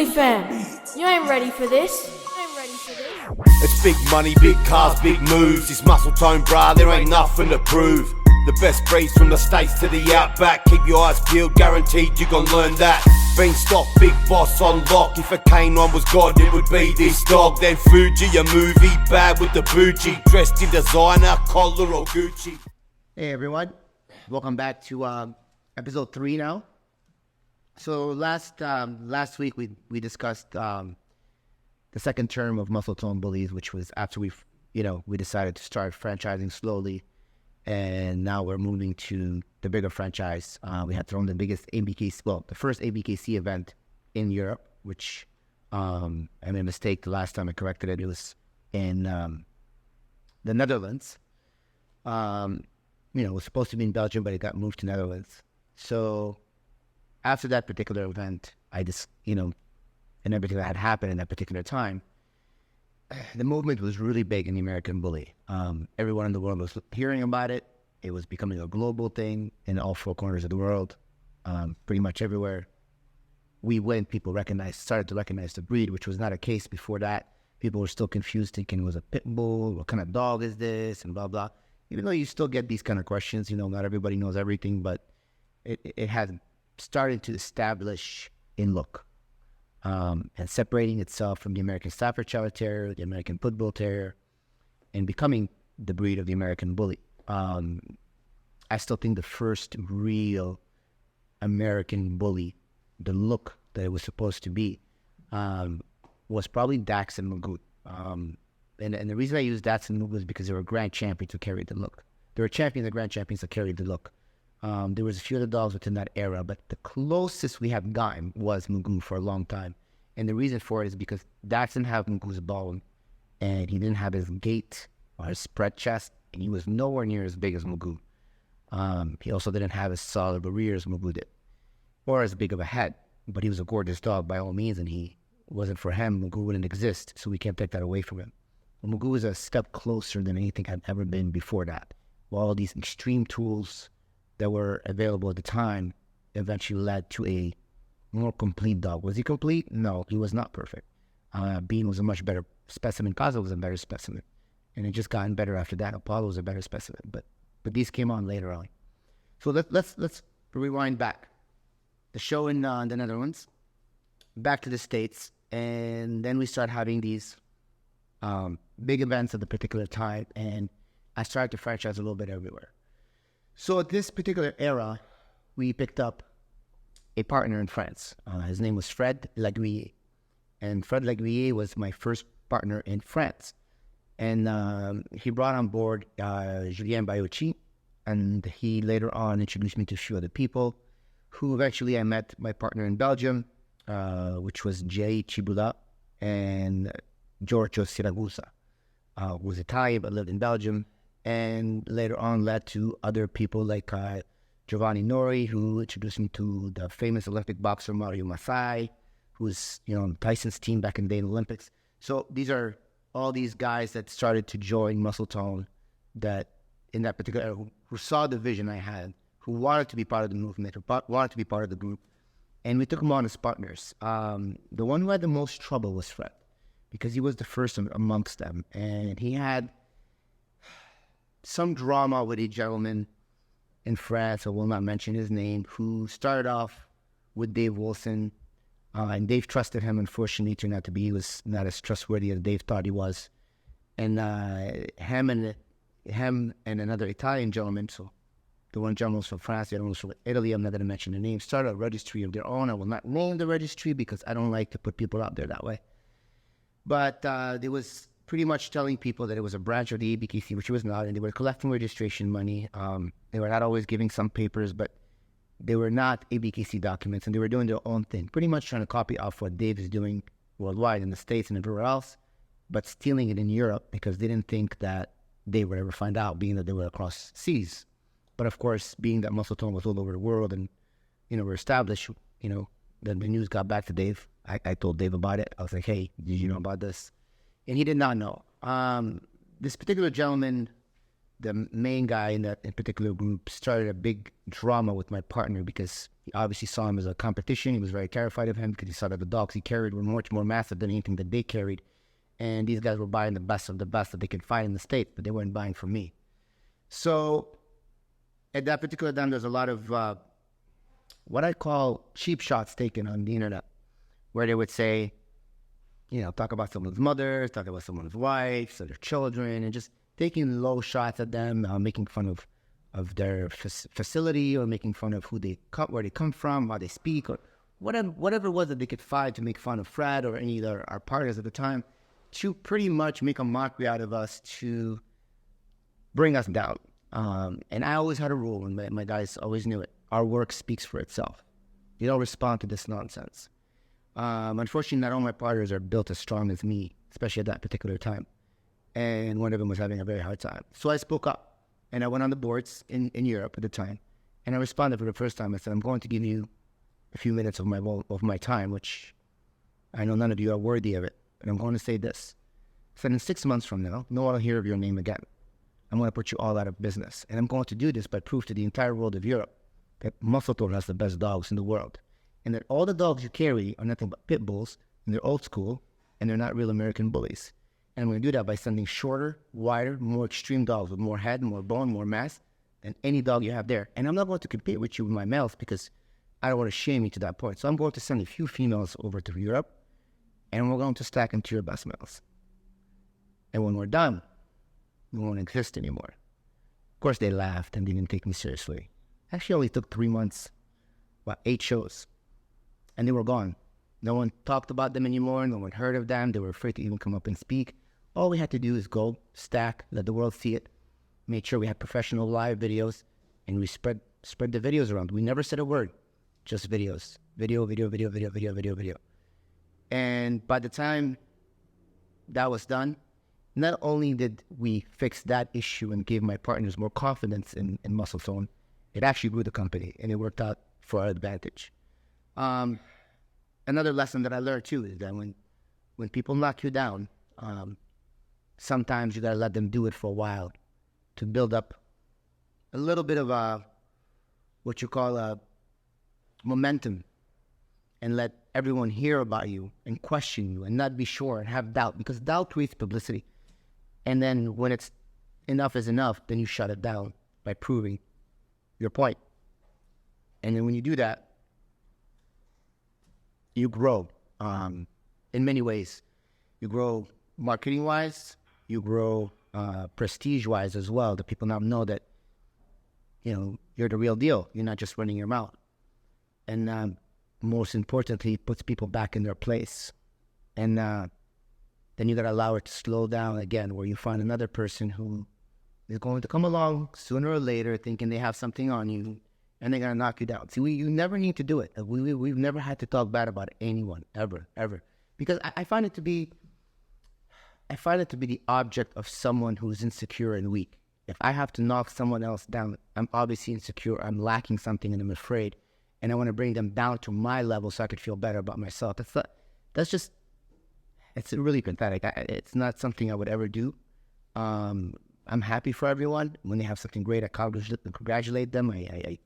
Hey fam, you ain't ready for this. It's big money, big cars, big moves. It's muscle tone, brah, there ain't nothing to prove. The best breeds from the States to the outback. Keep your eyes peeled, guaranteed you gon' learn that. Beanstalk, big boss on lock. If a canine was God, it would be this dog. Then Fuji, a movie, bad with the bougie. Dressed in designer, collar or Gucci. Hey everyone, welcome back to episode 3 now. So last week we discussed the second term of muscletonebullys, which was after we decided to start franchising slowly, and now we're moving to the bigger franchise. We had thrown the biggest ABKC, well, the first ABKC event in Europe, which I made a mistake the last time I corrected it. It was in the Netherlands. It was supposed to be in Belgium, but it got moved to Netherlands. So after that particular event, I just, and everything that had happened in that particular time, the movement was really big in the American bully. Everyone in the world was hearing about it. It was becoming a global thing in all 4 corners of the world, pretty much everywhere. People started to recognize the breed, which was not a case before that. People were still confused, thinking it was a pit bull. What kind of dog is this? And blah, blah. Even though you still get these kind of questions, not everybody knows everything, but it has started to establish in look, and separating itself from the American Staffordshire Terrier, the American Pit Bull Terrier, and becoming the breed of the American Bully. I still think the first real American Bully, the look that it was supposed to be, was probably Dax and Mugu. And the reason I use Dax and Mugu is because they were grand champions who carried the look. They were champions and grand champions that carried the look. There was a few other dogs within that era, but the closest we have gotten was Mugu for a long time. And the reason for it is because Dax didn't have Mugu's bone, and he didn't have his gait or his spread chest, and he was nowhere near as big as Mugu. He also didn't have as solid a rear as Mugu did, or as big of a head, but he was a gorgeous dog by all means, and he wasn't for him, Mugu wouldn't exist, so we can't take that away from him. But Mugu was a step closer than anything had ever been before that. All these extreme tools that were available at the time eventually led to a more complete dog. Was he complete? No, he was not perfect. Bean was a much better specimen. Kaza was a better specimen. And it just gotten better after that. Apollo was a better specimen. But these came on later on. So let's rewind back. The show in the Netherlands, back to the States, and then we start having these big events at the particular time, and I started to franchise a little bit everywhere. So at this particular era, we picked up a partner in France. His name was Fred Laguiller. And Fred Laguiller was my first partner in France. And he brought on board Julien Baiocchi, and he later on introduced me to a few other people, who eventually I met my partner in Belgium, which was Jay Chibula and Giorgio Siragusa, who was Italian but lived in Belgium. And later on led to other people like Giovanni Nori, who introduced me to the famous Olympic boxer Mario Masai, who was on Tyson's team back in the day in the Olympics. So these are all these guys that started to join Muscletone, that in that particular era, who saw the vision I had, who wanted to be part of the movement, who wanted to be part of the group, and we took them on as partners. The one who had the most trouble was Fred, because he was the first amongst them, and he had some drama with a gentleman in France, I will not mention his name, who started off with Dave Wilson, and Dave trusted him. Unfortunately, it turned out to be he was not as trustworthy as Dave thought he was. And him and another Italian gentleman, so the one gentleman was from France, the other one was from Italy, I'm not going to mention the name, started a registry of their own. I will not name the registry because I don't like to put people out there that way. But there was pretty much telling people that it was a branch of the ABKC, which it was not, and they were collecting registration money. They were not always giving some papers, but they were not ABKC documents, and they were doing their own thing, pretty much trying to copy off what Dave is doing worldwide in the States and everywhere else, but stealing it in Europe because they didn't think that they would ever find out, being that they were across seas. But of course, being that Muscletone was all over the world and, we're established, then the news got back to Dave. I told Dave about it. I was like, hey, did you know about this? And he did not know. This particular gentleman, the main guy in that particular group, started a big drama with my partner because He obviously saw him as a competition. He was very terrified of him because he saw that the dogs he carried were much more massive than anything that they carried. And these guys were buying the best of the best that they could find in the state, but they weren't buying from me. So at that particular time, there's a lot of what I call cheap shots taken on the internet, where they would say, talk about someone's mother, talk about someone's wife, or their children, and just taking low shots at them, making fun of their facility, or making fun of where they come from, how they speak, or whatever it was that they could find to make fun of Fred or any of our partners at the time, to pretty much make a mockery out of us, to bring us down. And I always had a rule, and my guys always knew it. Our work speaks for itself. You don't respond to this nonsense. Unfortunately, not all my partners are built as strong as me, especially at that particular time. And one of them was having a very hard time. So I spoke up, and I went on the boards in Europe at the time, and I responded for the first time. I said, I'm going to give you a few minutes of my time, which I know none of you are worthy of it, but I'm going to say this. I said, in 6 months from now, no one will hear of your name again. I'm going to put you all out of business. And I'm going to do this by proof to the entire world of Europe that Muscletone has the best dogs in the world. And that all the dogs you carry are nothing but pit bulls, and they're old school, and they're not real American bullies. And I'm going to do that by sending shorter, wider, more extreme dogs with more head, more bone, more mass than any dog you have there. And I'm not going to compete with you with my males because I don't want to shame you to that point. So I'm going to send a few females over to Europe, and we're going to stack into your best males. And when we're done, we won't exist anymore. Of course, they laughed and didn't take me seriously. Actually, only took 3 months, 8 shows, and they were gone. No one talked about them anymore. No one heard of them. They were afraid to even come up and speak. All we had to do is go, stack, let the world see it, made sure we had professional live videos, and we spread the videos around. We never said a word, just videos. Video. And by the time that was done, not only did we fix that issue and give my partners more confidence in Muscletone, it actually grew the company, and it worked out for our advantage. Another lesson that I learned too is that when people knock you down, sometimes you gotta let them do it for a while to build up a little bit of what you call a momentum, and let everyone hear about you and question you and not be sure and have doubt, because doubt creates publicity. And then when it's enough is enough, then you shut it down by proving your point. And then when you do that, you grow in many ways. You grow marketing-wise, you grow prestige-wise as well. The people now know that, you're the real deal. You're not just running your mouth. And most importantly, it puts people back in their place. And then you got to allow it to slow down again, where you find another person who is going to come along sooner or later thinking they have something on you, and they're going to knock you down. See, you never need to do it. We've never had to talk bad about anyone, ever. Because I find it to be the object of someone who's insecure and weak. If I have to knock someone else down, I'm obviously insecure, I'm lacking something, and I'm afraid, and I want to bring them down to my level so I could feel better about myself. It's really pathetic. It's not something I would ever do. I'm happy for everyone. When they have something great, I congratulate them. I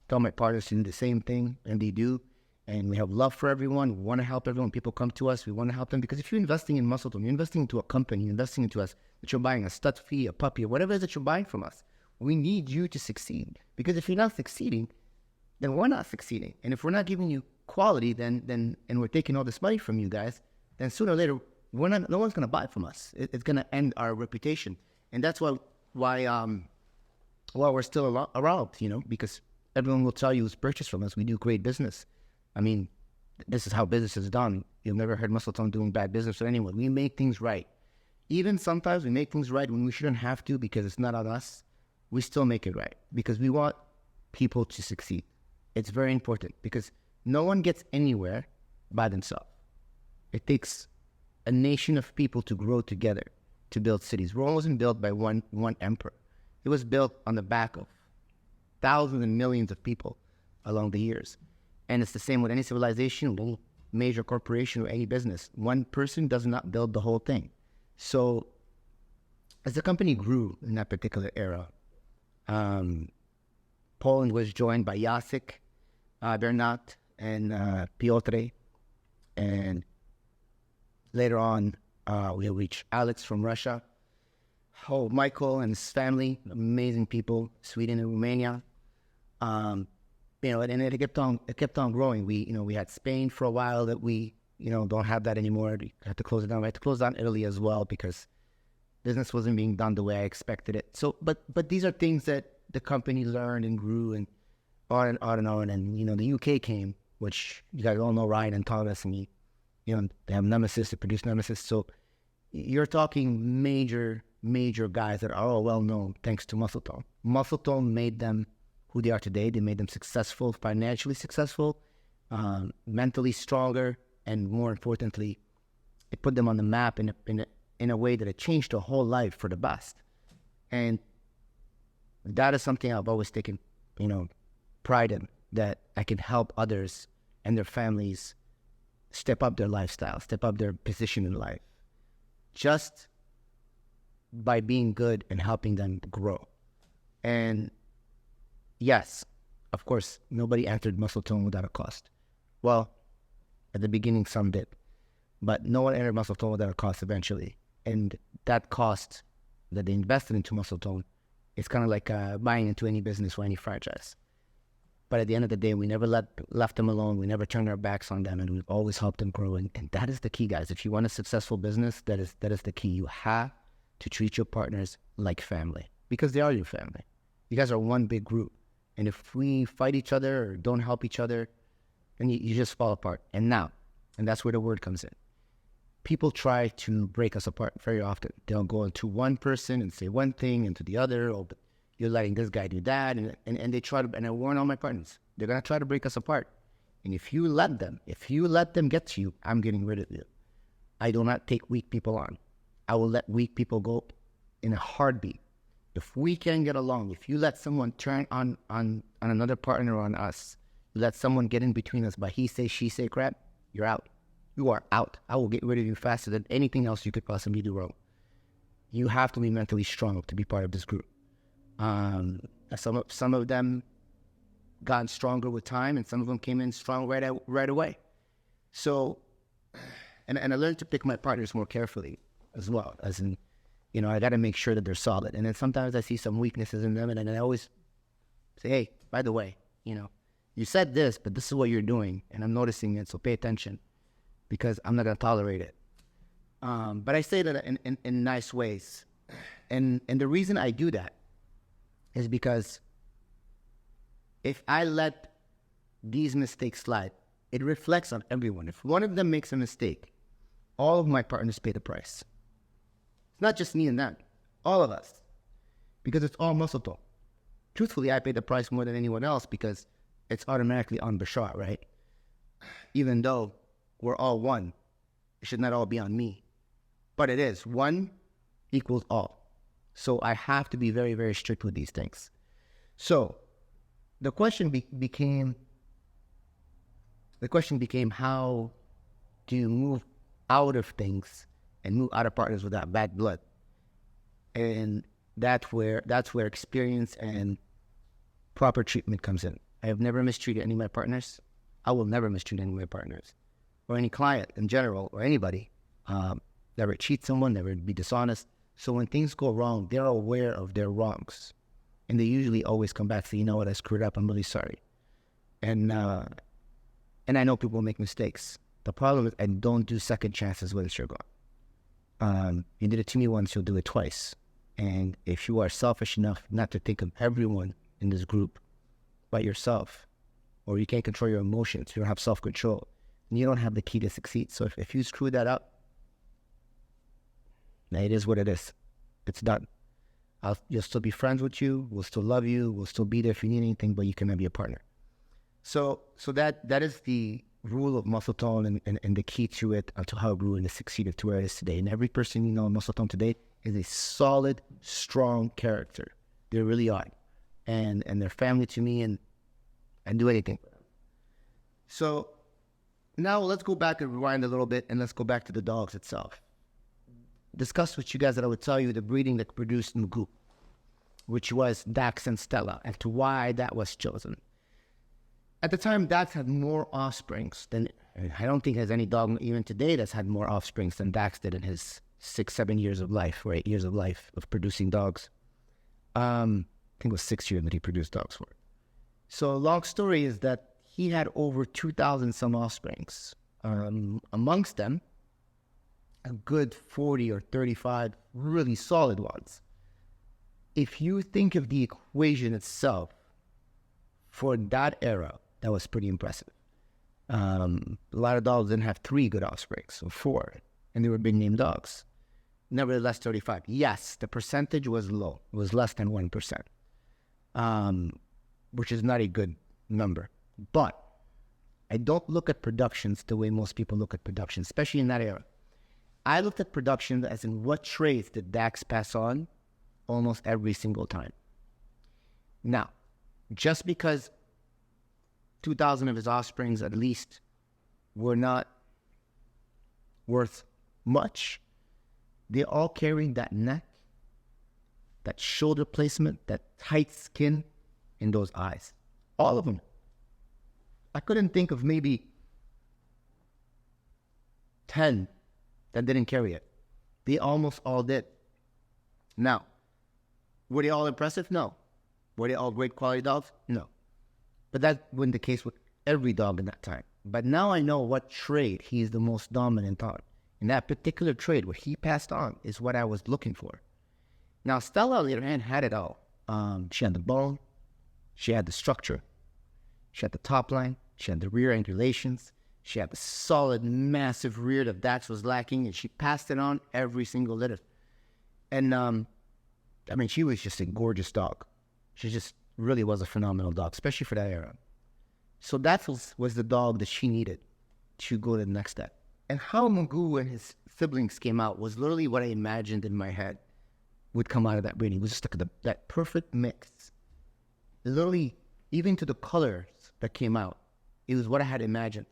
tell my partners to do the same thing, and they do. And we have love for everyone. We want to help everyone. People come to us, we want to help them. Because if you're investing in Muscletone, you're investing into a company, you're investing into us, that you're buying a stud fee, a puppy, or whatever it is that you're buying from us. We need you to succeed. Because if you're not succeeding, then we're not succeeding. And if we're not giving you quality, then and we're taking all this money from you guys, then sooner or later, no one's going to buy from us. It's going to end our reputation. And that's why we're still around, because everyone will tell you who's purchased from us. We do great business. I mean, this is how business is done. You've never heard Muscletone doing bad business with anyone. We make things right. Even sometimes we make things right when we shouldn't have to, because it's not on us. We still make it right because we want people to succeed. It's very important because no one gets anywhere by themselves. It takes a nation of people to grow together to build cities. Rome wasn't built by one emperor. It was built on the back of thousands and millions of people along the years. And it's the same with any civilization, little major corporation, or any business. One person does not build the whole thing. So as the company grew in that particular era, Poland was joined by Jacek. Bernat and Piotr. And later on, we reached Alex from Russia. Oh, Michael and his family, amazing people, Sweden and Romania. And it kept on growing. We had Spain for a while that we, don't have that anymore. We had to close it down. We had to close down Italy as well because business wasn't being done the way I expected it. So, but these are things that the company learned and grew and on and on and on. And, the UK came, which you guys all know Ryan and Thomas, and they have Nemesis, they produce Nemesis. So you're talking major guys that are all well known thanks to Muscletone. Muscletone made them who they are today. They made them successful, financially successful, mentally stronger, and more importantly, it put them on the map in a way that it changed their whole life for the best. And that is something I've always taken, pride in, that I can help others and their families step up their lifestyle, step up their position in life, just by being good and helping them grow. And yes, of course, nobody entered Muscletone without a cost. Well, at the beginning, some did, but no one entered Muscletone without a cost eventually. And that cost that they invested into Muscletone is kind of like buying into any business or any franchise. But at the end of the day, we never left them alone. We never turned our backs on them, and we've always helped them grow. And that is the key, guys. If you want a successful business, that is the key. You have to treat your partners like family, because they are your family. You guys are one big group. And if we fight each other or don't help each other, then you just fall apart. And that's where the word comes in. People try to break us apart very often. They'll go into one person and say one thing and to the other, but you're letting this guy do that. And they try to, and I warn all my partners, they're going to try to break us apart. And if you let them get to you, I'm getting rid of you. I do not take weak people on. I will let weak people go in a heartbeat. If we can get along, if you let someone turn on another partner on us, you let someone get in between us by he say, she say crap, you're out. You are out. I will get rid of you faster than anything else you could possibly do wrong. You have to be mentally strong to be part of this group. Some of them got stronger with time, and some of them came in strong right away. So, and I learned to pick my partners more carefully as well, as in, I got to make sure that they're solid. And then sometimes I see some weaknesses in them, and I always say, hey, by the way, you said this, but this is what you're doing, and I'm noticing it, so pay attention, because I'm not going to tolerate it. But I say that in nice ways. And the reason I do that is because if I let these mistakes slide, it reflects on everyone. If one of them makes a mistake, all of my partners pay the price. It's not just me and them, all of us, because it's all Muscletone. Truthfully, I pay the price more than anyone else because it's automatically on Bashar, right? Even though we're all one, it should not all be on me. But it is. One equals all. So I have to be very, very strict with these things. So the question became how do you move out of things and move out of partners without bad blood? And that's where experience and proper treatment comes in. I have never mistreated any of my partners. I will never mistreat any of my partners or any client in general or anybody. Never cheat someone, never be dishonest. So when things go wrong, they're aware of their wrongs. And they usually always come back and say, you know what, I screwed up, I'm really sorry. And I know people make mistakes. The problem is I don't do second chances with a sugar. You did it to me once, you'll do it twice. And if you are selfish enough not to think of everyone in this group but yourself, or you can't control your emotions, you don't have self-control, and you don't have the key to succeed. So if you screw that up, it is what it is. It's done. You'll still be friends with you, we'll still love you, we'll still be there if you need anything, but you cannot be a partner. So that is the rule of Muscletone and the key to it, to how it grew and it succeeded to where it is today. And every person in Muscletone today is a solid, strong character. They really are. And they're family to me, and I'd do anything for them. So now let's go back and rewind a little bit, and let's go back to the dogs itself. Discuss with you guys that I would tell you the breeding that produced Mugu, which was Dax and Stella, and to why that was chosen. At the time, Dax had more offsprings than, I don't think there's any dog even today that's had more offsprings than Dax did in his 6-7 years of life, or 8 years of life of producing dogs. I think it was 6 years that he produced dogs for. So long story is that he had over 2,000 some offsprings. Amongst them, a good 40 or 35 really solid ones. If you think of the equation itself, for that era, that was pretty impressive. A lot of dogs didn't have 3 good offsprings, or 4, and they were big name dogs. Nevertheless, 35. Yes, the percentage was low. It was less than 1%, which is not a good number. But I don't look at productions the way most people look at production, especially in that era. I looked at production as in what traits did Dax pass on almost every single time. Now, just because 2,000 of his offsprings at least were not worth much, they all carried that neck, that shoulder placement, that tight skin, and those eyes. All of them. I couldn't think of maybe 10 that didn't carry it. They almost all did. Now, were they all impressive? No. Were they all great quality dogs? No. But that wasn't the case with every dog in that time. But now I know what trait he's the most dominant on. And that particular trait, what he passed on, is what I was looking for. Now, Stella, on the other hand, had it all. She had the bone. She had the structure. She had the top line. She had the rear angulations. She had the solid, massive rear that Dax was lacking. And she passed it on every single litter. And, she was just a gorgeous dog. She just really was a phenomenal dog, especially for that era. So that was the dog that she needed to go to the next step. And how Mugu and his siblings came out was literally what I imagined in my head would come out of that breeding. It was just like that perfect mix. Literally, even to the colors that came out, it was what I had imagined,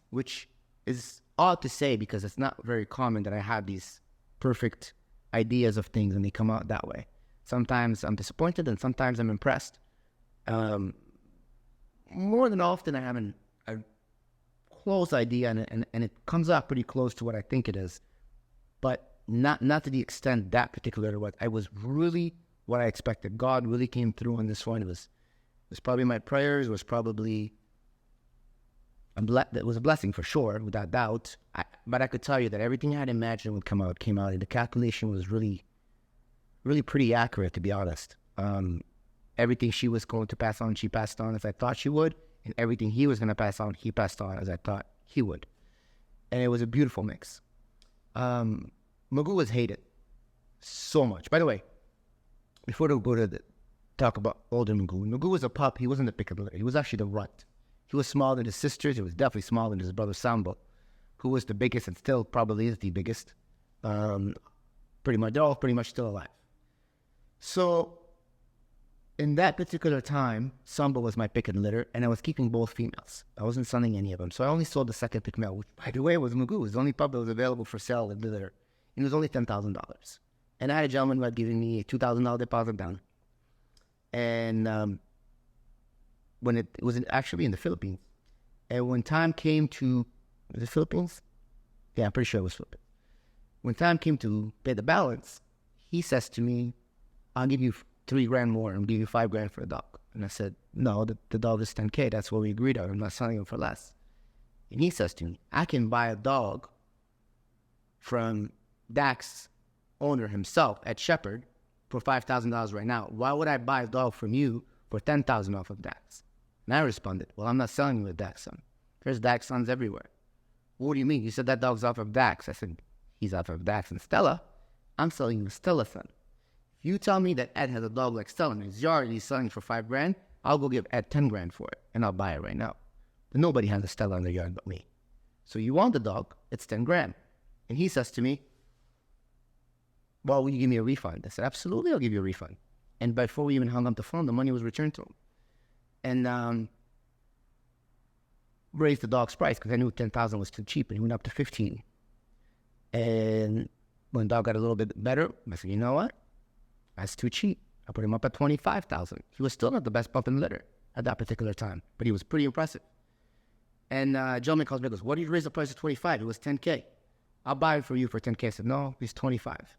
which is odd to say because it's not very common that I have these perfect ideas of things and they come out that way. Sometimes I'm disappointed and sometimes I'm impressed. More than often I have a close idea and it comes out pretty close to what I think it is, but not to the extent that particular was. I was really what I expected. God really came through on this one. It was probably my prayers. It was probably it was a blessing for sure, without doubt. But I could tell you that everything I had imagined would come out came out, and the calculation was really pretty accurate, to be honest. Everything she was going to pass on, she passed on as I thought she would, and everything he was going to pass on, he passed on as I thought he would. And it was a beautiful mix. Mugu was hated so much. By the way, before we go to talk about older Mugu was a pup. He wasn't the pick of the litter. He was actually the runt. He was smaller than his sisters. He was definitely smaller than his brother Sambo, who was the biggest and still probably is the biggest. Pretty much, they're all pretty much still alive. So in that particular time, Sambo was my pick and litter, and I was keeping both females. I wasn't selling any of them. So I only sold the second pick male, which, by the way, was Mugu. It was the only pup that was available for sale in the litter. And it was only $10,000. And I had a gentleman who had given me a $2,000 deposit down. And when it was actually in the Philippines. And when time came to the Philippines? Yeah, I'm pretty sure it was Philippines. When time came to pay the balance, he says to me, I'll give you $3,000 more and give you $5,000 for a dog. And I said, no, the dog is $10K. That's what we agreed on. I'm not selling him for less. And he says to me, I can buy a dog from Dax's owner himself at Shepherd for $5,000 right now. Why would I buy a dog from you for $10,000 off of Dax? And I responded, well, I'm not selling you a Dax son. There's Dax sons everywhere. What do you mean? You said that dog's off of Dax. I said, he's off of Dax and Stella. I'm selling you a Stella son. If you tell me that Ed has a dog like Stella in his yard and he's selling for $5,000, I'll go give Ed $10,000 for it and I'll buy it right now. But nobody has a Stella in their yard but me. So you want the dog, it's $10,000. And he says to me, well, will you give me a refund? I said, absolutely, I'll give you a refund. And before we even hung up the phone, the money was returned to him. And raised the dog's price because I knew $10,000 was too cheap, and he went up to $15,000. And when the dog got a little bit better, I said, you know what? That's too cheap. I put him up at $25,000. He was still not the best pup in the litter. at that particular time, but he was pretty impressive. And a gentleman calls me and goes, "What did you raise the price to 25? It was 10K. I'll buy it for you for 10K. I said, "No, it's 25.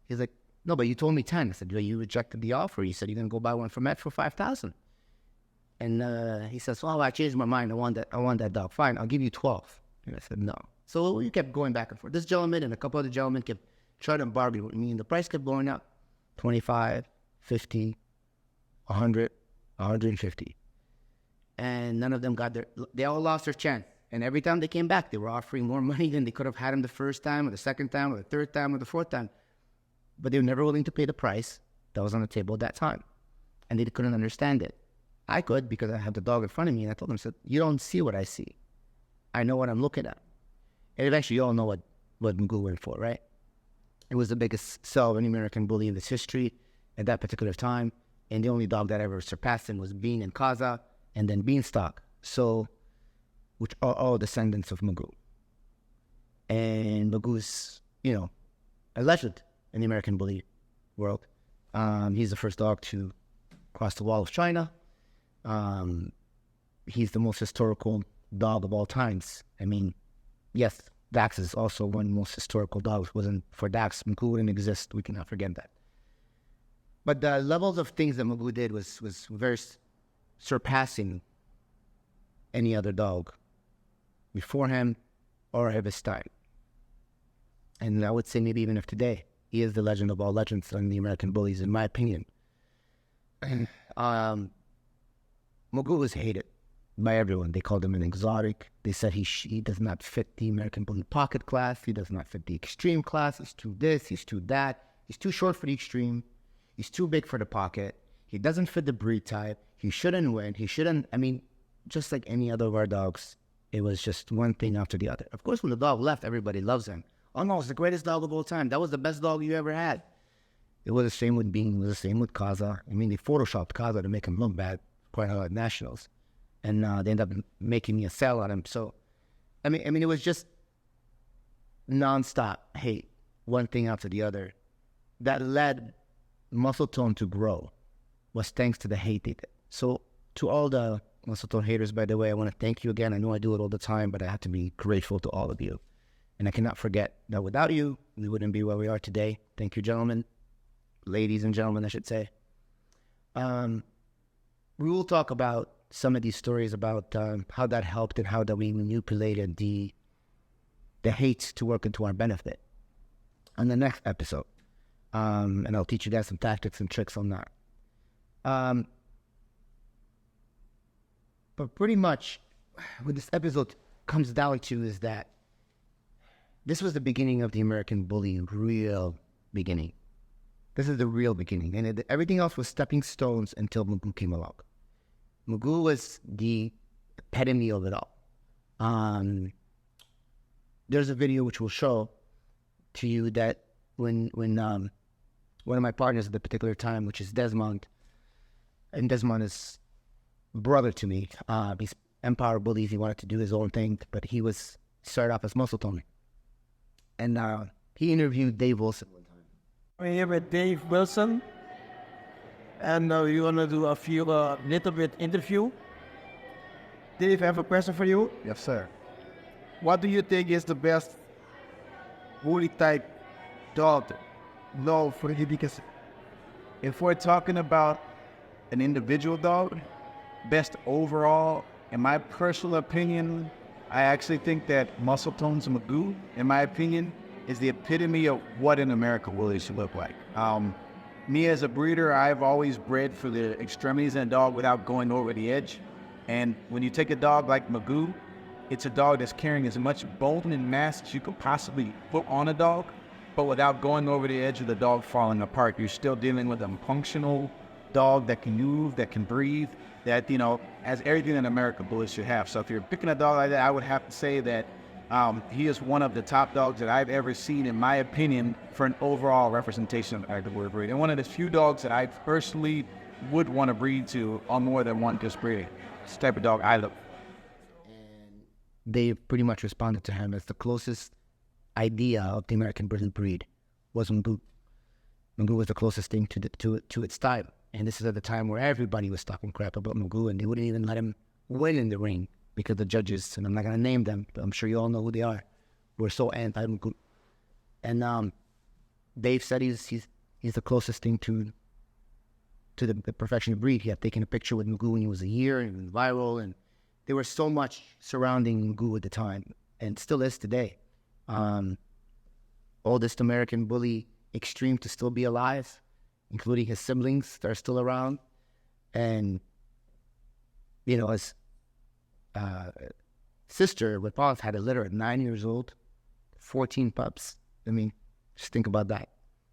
He's like, "No, but you told me 10. I said, "Well, you rejected the offer. You said you're going to go buy one from Ed for 5,000. And he says, "Oh, I changed my mind. I want that dog. Fine, I'll give you 12. And I said, "No." So we kept going back and forth. This gentleman and a couple other gentlemen kept trying to bargain with me, and the price kept going up. 25, 50, 100, 150. And none of them they all lost their chance. And every time they came back, they were offering more money than they could have had him the first time, or the second time, or the third time, or the fourth time. But they were never willing to pay the price that was on the table at that time. And they couldn't understand it. I could, because I had the dog in front of me, and I told them, I said, "You don't see what I see. I know what I'm looking at." And eventually, you all know what Mugu went for, right? It was the biggest sell of any American bully in this history at that particular time. And the only dog that ever surpassed him was Bean and Kaza, and then Beanstalk. So, which are all descendants of Mugu. And Mugu's, a legend in the American bully world. He's the first dog to cross the wall of China. He's the most historical dog of all times. I mean, yes, Dax is also one of the most historical dogs. If it wasn't for Dax, Mugu wouldn't exist. We cannot forget that. But the levels of things that Mugu did was very surpassing any other dog before him or of his time. And I would say maybe even of today, he is the legend of all legends in the American bullies, in my opinion. Mugu was hated by everyone. They called him an exotic. They said he does not fit the American bully pocket class. He does not fit the extreme class. He's too this, he's too that. He's too short for the extreme. He's too big for the pocket. He doesn't fit the breed type. He shouldn't win. Just like any other of our dogs, it was just one thing after the other. Of course, when the dog left, everybody loves him. "Oh no, it's the greatest dog of all time. That was the best dog you ever had." It was the same with Bean. It was the same with Kaza. I mean, they photoshopped Kaza to make him look bad quite a lot at nationals. And they ended up making me a sell on him. So, I mean, it was just nonstop hate, one thing after the other. That led Muscle Tone to grow was thanks to the hate they did. So, to all the Muscle Tone haters, by the way, I want to thank you again. I know I do it all the time, but I have to be grateful to all of you. And I cannot forget that without you, we wouldn't be where we are today. Thank you, gentlemen. Ladies and gentlemen, I should say. We will talk about some of these stories about how that helped and how that we manipulated the hate to work into our benefit on the next episode. And I'll teach you guys some tactics and tricks on that. But pretty much what this episode comes down to is that this was the beginning of the American bully, real beginning. This is the real beginning. And everything else was stepping stones until Mugu came along. Mugu was the epitome of it all. There's a video which will show to you that when one of my partners at the particular time, which is Desmond, and Desmond is brother to me. He's Empire Bullies. He wanted to do his own thing, but he started off as Muscle Tone. And he interviewed Dave Wilson one time. We're here with Dave Wilson, and we're gonna do a few little bit interview. Dave, I have a question for you. Yes, sir. What do you think is the best bully type dog? No, for you, because if we're talking about an individual dog, best overall, in my personal opinion, I actually think that Muscle Tone's Mugu, in my opinion, is the epitome of what an American bully should look like. Me as a breeder, I've always bred for the extremities in a dog without going over the edge. And when you take a dog like Mugu, it's a dog that's carrying as much bone and mass as you could possibly put on a dog, but without going over the edge of the dog falling apart. You're still dealing with a functional dog that can move, that can breathe, that, has everything an American bully should have. So if you're picking a dog like that, I would have to say that he is one of the top dogs that I've ever seen, in my opinion, for an overall representation of American bully breed. And one of the few dogs that I personally would want to breed to on more than one just breeding. It's the type of dog I love. And they pretty much responded to him as the closest idea of the American bully breed was Mugu. Mugu was the closest thing to its type. And this is at the time where everybody was talking crap about Mugu, and they wouldn't even let him win in the ring because the judges, and I'm not going to name them, but I'm sure you all know who they are, were so anti-Mugu. And Dave said he's the closest thing to the perfection of breed. He had taken a picture with Mugu when he was a year, and it was viral, and there was so much surrounding Mugu at the time, and still is today. Oldest American bully extreme to still be alive, including his siblings that are still around. And, his sister with Paul had a litter at 9 years old, 14 pups. I mean, just think about that.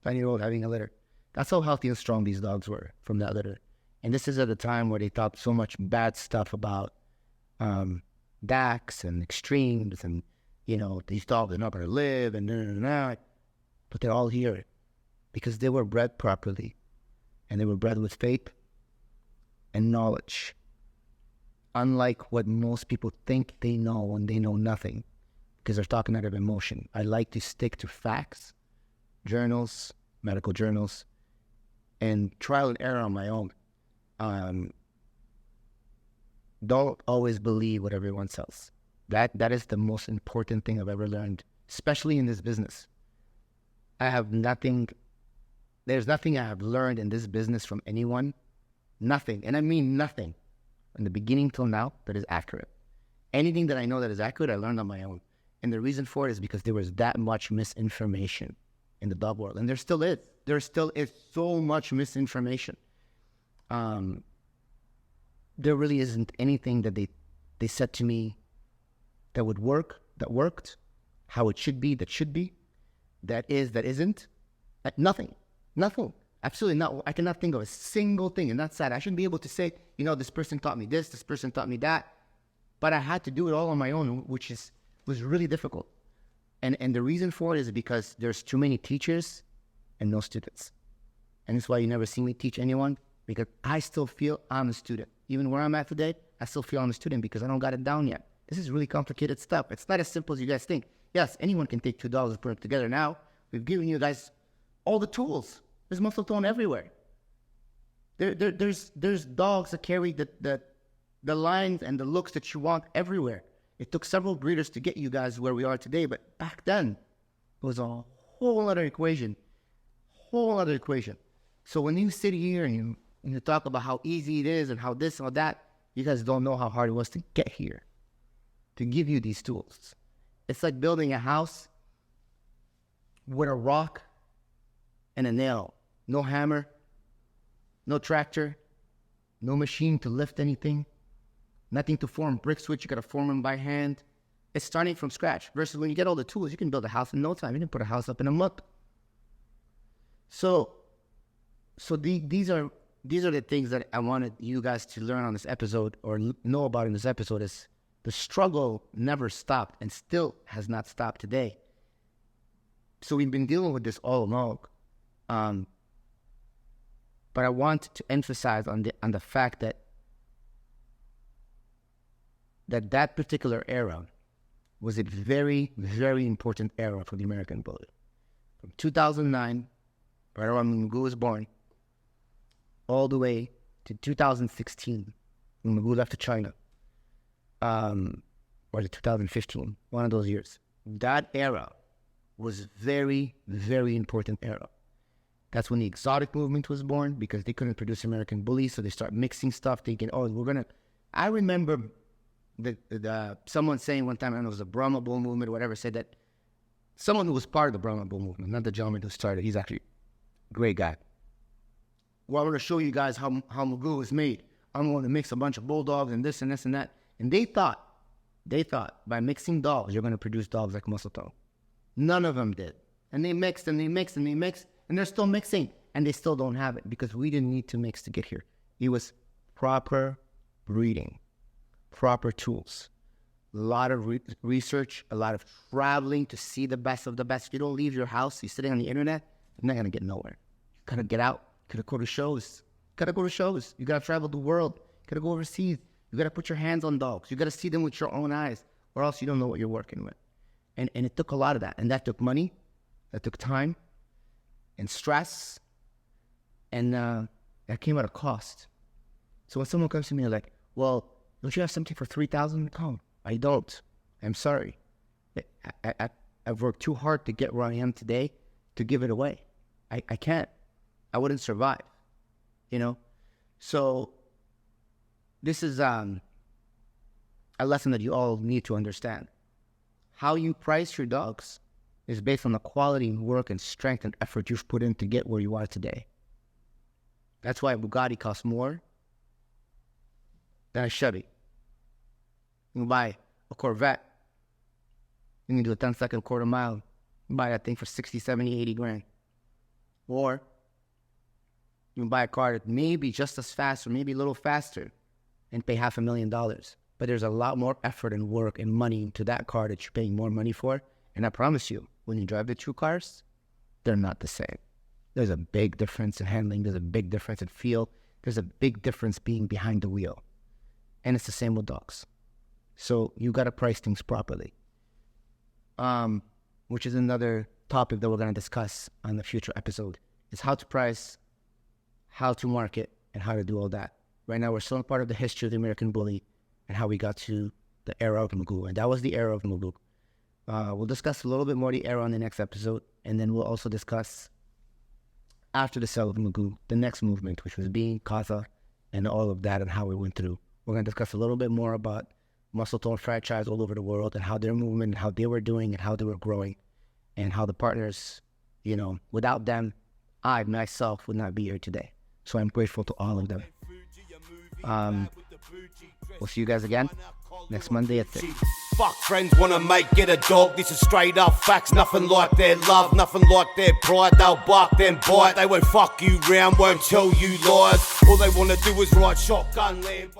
9-year-old having a litter. That's how healthy and strong these dogs were from that litter. And this is at a time where they thought so much bad stuff about DACs and extremes and, these dogs are not going to live and but they're all here because they were bred properly, and they were bred with faith and knowledge. Unlike what most people think they know when they know nothing, because they're talking out of emotion. I like to stick to facts, journals, medical journals, and trial and error on my own. Don't always believe what everyone says. That is the most important thing I've ever learned, especially in this business. There's nothing I have learned in this business from anyone, nothing, and I mean nothing, from the beginning till now, that is accurate. Anything that I know that is accurate, I learned on my own. And the reason for it is because there was that much misinformation in the dog world. And there still is. There still is so much misinformation. There really isn't anything that they said to me that would work, that worked, how it should be, that should be, that is, that isn't. Nothing. Absolutely not. I cannot think of a single thing. And that's sad. I shouldn't be able to say, this person taught me this person taught me that. But I had to do it all on my own, which was really difficult. And the reason for it is because there's too many teachers and no students. And that's why you never see me teach anyone, because I still feel I'm a student. Even where I'm at today, I still feel I'm a student because I don't got it down yet. This is really complicated stuff. It's not as simple as you guys think. Yes, anyone can take $2 and put them together now. We've given you guys all the tools. There's muscle tone everywhere. There's dogs that carry the lines and the looks that you want everywhere. It took several breeders to get you guys where we are today, but back then, it was a whole other equation. So when you sit here and you talk about how easy it is and how this or that, you guys don't know how hard it was to get here, to give you these tools. It's like building a house with a rock and a nail. No hammer, no tractor, no machine to lift anything, nothing to form bricks with. You got to form them by hand. It's starting from scratch. Versus when you get all the tools, you can build a house in no time. You can put a house up in a month. So these are the things that I wanted you guys to learn on this episode, or know about in this episode. Is the struggle never stopped and still has not stopped today. So we've been dealing with this all along. But I want to emphasize on the fact that particular era was a very, very important era for the American bully. From 2009, right around when Mugu was born, all the way to 2016, when Mugu left to China, or to 2015, one of those years. That era was very, very important era. That's when the exotic movement was born, because they couldn't produce American bullies, so they start mixing stuff, thinking, I remember someone saying one time, I don't know, it was the Brahma Bull movement or whatever, said that someone who was part of the Brahma Bull movement, not the gentleman who started, he's actually a great guy. Well, I'm going to show you guys how Mugu is made. I'm going to mix a bunch of bulldogs and this and this and that. And they thought by mixing dogs, you're going to produce dogs like Muscletone. None of them did. And they mixed and they mixed and they mixed, and they're still mixing, and they still don't have it because we didn't need to mix to get here. It was proper breeding, proper tools, a lot of research, a lot of traveling to see the best of the best. If you don't leave your house, you're sitting on the internet, you're not going to get nowhere. You got to get out. You got to go to shows. You got to travel the world. You got to go overseas. You got to put your hands on dogs. You got to see them with your own eyes, or else you don't know what you're working with. And it took a lot of that. And that took money. That took time and stress. And That came at a cost. So when someone comes to me and like, well, don't you have something for $3,000? No, I don't. I'm sorry. I've worked too hard to get where I am today to give it away. I can't. I wouldn't survive, you know? So this is a lesson that you all need to understand. How you price your dogs is based on the quality and work and strength and effort you've put in to get where you are today. That's why a Bugatti costs more than a Chevy. You can buy a Corvette. You can do a 10-second quarter mile. You buy that thing for 60, 70, 80 grand. Or you can buy a car that may be just as fast or maybe a little faster and pay $500,000. But there's a lot more effort and work and money into that car that you're paying more money for. And I promise you, when you drive the two cars, they're not the same. There's a big difference in handling. There's a big difference in feel. There's a big difference being behind the wheel. And it's the same with dogs. So you got to price things properly. Which is another topic that we're going to discuss on the future episode, is how to price, how to market, and how to do all that. Right now, we're still part of the history of the American bully and how we got to the era of Mugu. And that was the era of Mugu. We'll discuss a little bit more the era on the next episode, and then we'll also discuss, after the sale of Mugu, the next movement, which was being Kaza and all of that and how we went through. We're going to discuss a little bit more about muscle tone franchise all over the world and how their movement and how they were doing and how they were growing and how the partners, you know, without them, I myself would not be here today. So I'm grateful to all of them. We'll see you guys again next Monday at 6. Fuck friends wanna make it a dog. This is straight up facts. Nothing like their love, nothing like their pride. They'll bark then bite. They won't fuck you round, won't tell you lies. All they wanna do is ride shotgun land.